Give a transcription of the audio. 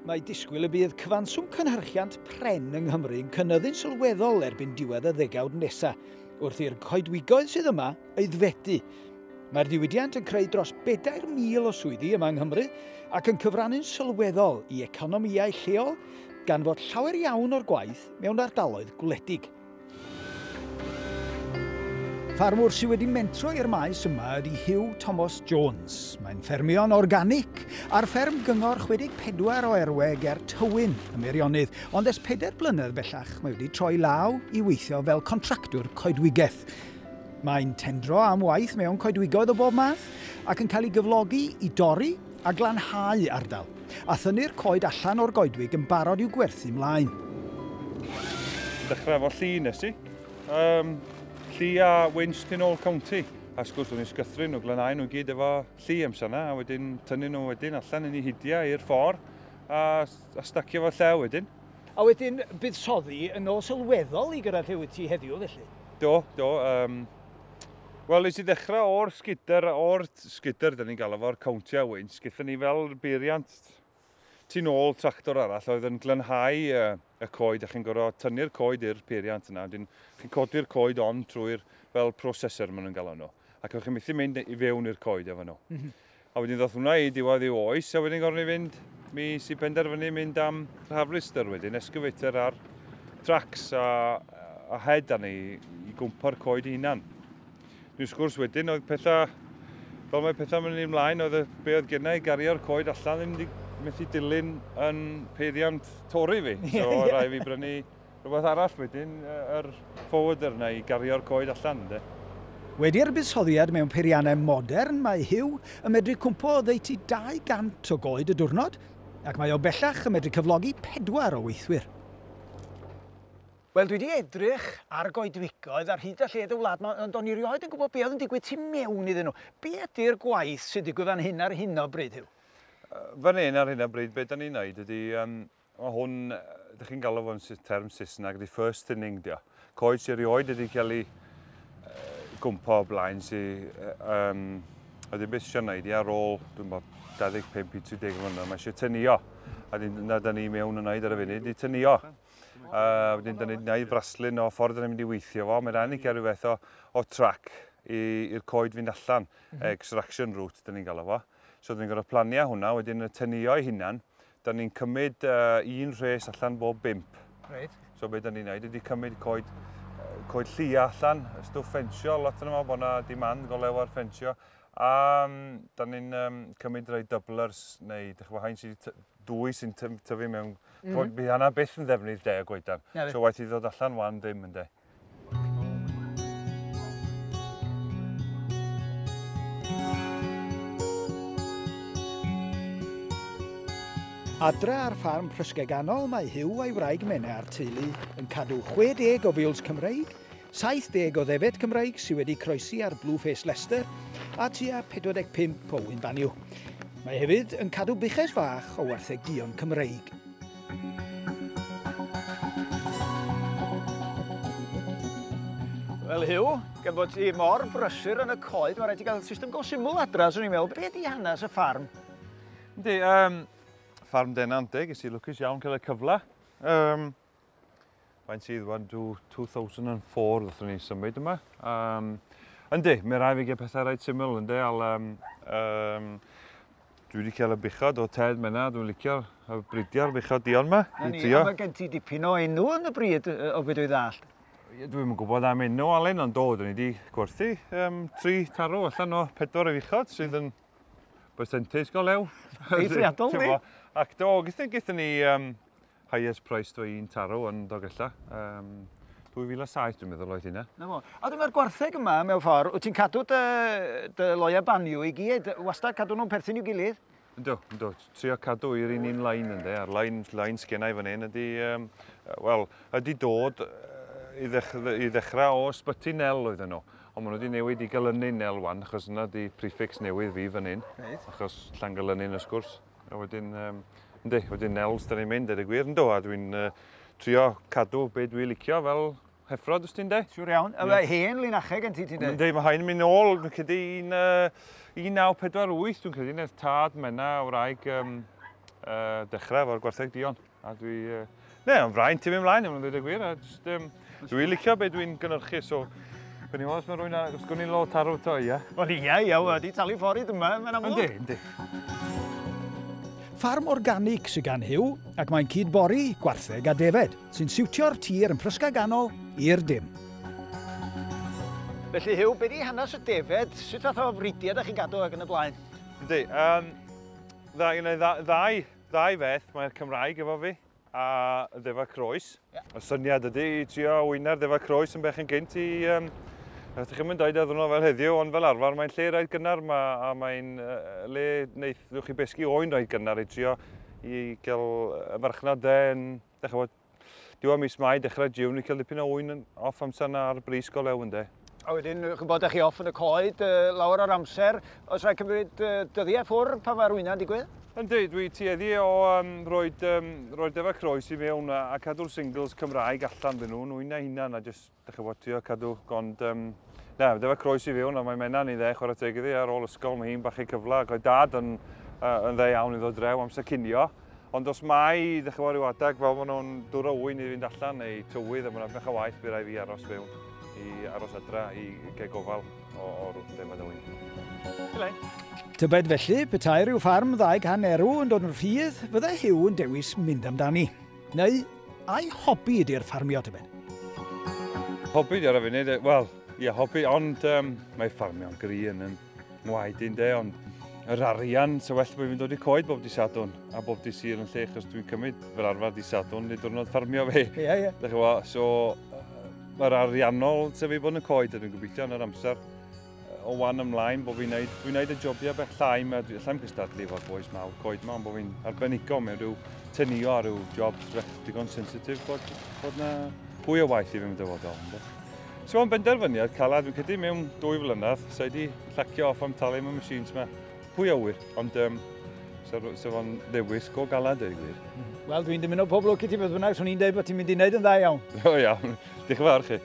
Mae disgwyl y bydd cyfanswm cynhyrchiant pren yng Nghymru yn cynyddu'n sylweddol erbyn diwedd y ddegawd nesaf, wrth i'r coedwigoedd sydd yma aeddfedu. Mae'r diwydiant yn creu dros 4,000 o swyddi yma yng Nghymru ac yn cyfrannu'n sylweddol i economïau lleol gan fod llawer iawn o'r gwaith mewn ardaloedd gwledig. Ffarmwr sydd wedi mentro i'r maes yma ydy Huw Thomas Jones. Mae'n ffermio'n organic a'r fferm gyngor 64 o erwe ger Tywyn ym Meirionnydd, ond ers 4 blynedd bellach mae wedi troi law i weithio fel contractwr coedwigaeth. Mae'n tendro am waith mewn coedwigoedd o bob math ac yn cael ei gyflogi i dorri a glanhau ardal, a thynnu'r coed allan o'r goedwig yn barod i'w gwerthu mlaen. Dechrau efo lli nes i. Lli a winch tyn ôl county. A sgwrs o'n i sgythru nhw, glanhau nhw gyd efo lli amser yna, a wedyn tynnu nhw wedyn allan yn ei hidiau i'r ffordd a stacio fo llew wedyn. A wedyn buddsoddi yn ôl sylweddol i gyrraedd lle wyt ti heddiw felly? Do. Wel, nes i ddechrau o'r sgidr, da ni'n gael efo'r county a winch, gyda ni fel beiriant tu ôl tractor arall oedd yn glanhau y coed, a chi'n gorfod tynnu'r coed i'r peiriant yna, wedyn chi'n codi'r coed on trwy'r fel processor maen nhw'n gael nhw, ac chi'n methu mynd i fewn i'r coed efo nhw. A wedyn ddoth hwnna i diwedd i'w oes, a wedyn gorfod ni fynd, mis i penderfynu mynd am harvester wedyn, excavator ar tracks a head arni i gwmpa'r coed i hunan. Dwi'n sgwrs wedyn, oedd pethau, fel mae pethau mynd i ymlaen, oedd be oedd gennau i gario'r coed allan, ddim wedi methu dilyn yn peiriant torri fi. So rai fi brynu rhywbeth arall wedyn, yr forwarder yna i gario'r coed allan. Wedi'r buddsoddiad mewn peiriannau modern, mae Huw yn medru cwmpo oddeutu 200 o goed y diwrnod, ac mae o bellach yn medru cyflogi 4 o weithwyr. Wel, dwi wedi edrych ar goedwigoedd ar hyd a lled y wlad, ond o'n i rioed yn gwybod be oedd yn digwydd tu mewn iddyn nhw. Be ydy'r gwaith sydd digwydd fan hyn ar hyn o bryd, Huw? Fan hyn ar hyn o bryd, beth da ni'n neud ydy, hwn, ydych chi'n galw fo'n term Saesneg, ydy first inning dio. Coed sy'n rioed ydy cael ei gwmpa o blaen sy'n ydy beth eisiau neud i ar ôl, dwi'n bod, 25-30 mlynedd, mae eisiau tynnuo. A dyna da ni mewn yn neud ar y funud, i tynnuo. Wedyn, da ni'n neud fraslun o ffordd da ni'n mynd i weithio fo. Mae'n rhaid i gael rhywbeth o track i'r coed fynd allan, extraction route, da ni'n gael fo. So, da ni'n gorfod planio hwnna, wedyn y tynnuo ei hunan, da ni'n cymryd un rhes allan bob 5. So, beth da ni'n neud ydy cymryd coed llia allan, stwff ffensio, lot yn yma bod yna demand golew ar ffensio, a da ni'n cymryd rai doublers, neu hain dwy sy'n tyfu mewn, bydd hynna byth yn ddefnydd 10 goedan. So, waith i ddod allan wan ddim yn de. Adre ar ffarm Prysgeganol mae Huw a'i wraig Mena a'r teulu yn cadw 60 o fils Cymreig, 70 o ddefed Cymreig sydd wedi croesi ar Blueface Leicester a tua 45 o Wyn Baniw. Mae hefyd yn cadw buches fach o warthegion Cymreig. Wel Huw, gan bod ti mor brysur yn y coed, mae rhaid i gael system go syml adra, swn i'n meddwl, beth ydi hanes y ffarm? Yndi, ffarm denantig, ys i lwcus iawn cael y cyfle. Faint sydd wan 2004 ddethon ni symud yma. Yndi, mae rai fi gael pethau rhaid syml, yndi, dwi wedi cael y buchod o Ted Mena, dwi'n licio y brydio'r buchod dion yma. Mae gen ti dipyn o enw yn y bryd o beth dwi'n ddall? Dwi'n gwybod am enw Alun, ond dod, ni wedi gwerthu 3 tarw allan o 4 o fuchod sydd yn percentage go lew. Eithriadol ni? Ac do, gyda ni highest price o 1 tarw yn Dogella. 2007 dwi'n meddwl oedd hynna. A dwi'n meddwl gwartheg yma mewn ffordd, wyt ti'n cadw dy loia baniw i gyd, wastad cadw nhw'n perthyn i'w gilydd? Ynddo, trio cadw i'r un lain ynddo, a'r lain sgennau fan hyn ydy, ydy dod i ddechrau o sbyty nel oedden nhw. Ond maen nhw wedi newid i galynu nel wan, achos yna di prefix newydd fi fan hyn, achos Llangalynu'n ysgwrs. A wedyn nels da ni'n mynd, er y gwir, ynddo, a dwi'n trio cadw beth dwi'n licio fel heffrod, ys ti'n de? Siwr iawn. A mae hen linachau gen ti, ti'n de? Ynddi, mae hain yn mynd nôl, dwi'n credu 1948, dwi'n credu, neu tad Mena o wraig dechrau efo'r gwartheg dion. A dwi... Yn fraint ti'n mynd ymlaen, yn dweud y gwir. Dwi'n licio beth dwi'n gynhyrchu, so... Gwni os mae rhywun os gwni lo tarw to, ia? Wel ia, wedi talu ffordd yma, mae'n amlwg. Yndi. Ffarm organic sydd gan Huw, ac mae'n cydbori gwartheg a defed, sy'n siwtio'r tir yn prysgaganol i'r dim. Felly Huw, be di hanes y defed? Sut fath o fridiau ydych chi'n gadw ag yn y blaen? Yndi, ddau beth mae'r Cymraeg efo fi, a ddefa croes. Y syniad ydy i trio wyna'r ddefa croes yn bech yn gynt i... Ydych chi'n mynd dweud ddwrnod fel heddiw, ond fel arfer mae'n lle rhaid gynnar a mae'n le wneithwch chi besgu oen rhaid gynnar i trio i gael y farchnad yn... Diwa mis Mai, dechrau June, i cael dipyn o oen off amser na ar bris go lew ynddo. A wedyn, chi'n bod chi off yn y coed lawr o'r amser, os rhaid cymryd dyddiau ffwr pan mae'r wyna'n digwydd? Yndi, dwi tueddu o roed efo croes i mewn a cadw'r singles Cymraeg allan dyn nhw'n wyna hunan a jyst trio cadw gond... efo croes i fewn a mae menna'n i dde chwarae teg iddi ar ôl ysgol, mae hi'n bach i cyfle ac oedd dad yn dde iawn i ddod drew amser cinio. Ond os mai, ryw adag fel maen nhw'n dŵr o wyn i fynd allan neu tywydd a mae'n bach o waith bydd rai fi aros fewn i aros adra i gael gofal o'r defod o wyn. Tybed felly, petai rhyw ffarm 200 erw yn dod yn rhydd, fydde Huw yn dewis mynd amdani. Neu, a'i hobi ydy'r ffarmio tybed? Hobi di ar y funud, wel, ie, hobi, ond mae ffarmio'n gri yn ngwaed i'n de, ond yr arian, so well bod fi'n dod i coed bob di Sadwn a bob di sir yn lle, achos dwi'n cymryd fel arfer di Sadwn neu diwrnod ffarmio fe. Ie. So, mae'r ariannol sef fi bod yn coed a dwi'n gobeithio yn yr amser o wan ymlaen bod fi'n gwneud y jobiau beth llai, llai'n cystadlu efo'r boes mawr coed yma, ond bod fi'n arbenigo mewn rhyw tenio a rhyw jobs digon sensitif bod na pwy o waith i fi'n dyfodol. So o'n benderfyniad calad, dwi'n credu mewn 2 flynedd, so wedi llacio off am talu mewn machines yma. Pwy o wir, ond so fo'n ddewis go galad dweud gwir. Wel, dwi'n dymuno pob lwc i ti beth bynnag, so ni'n dweud bod ti'n mynd i wneud yn dda iawn. O iawn, diolch yn fawr chi.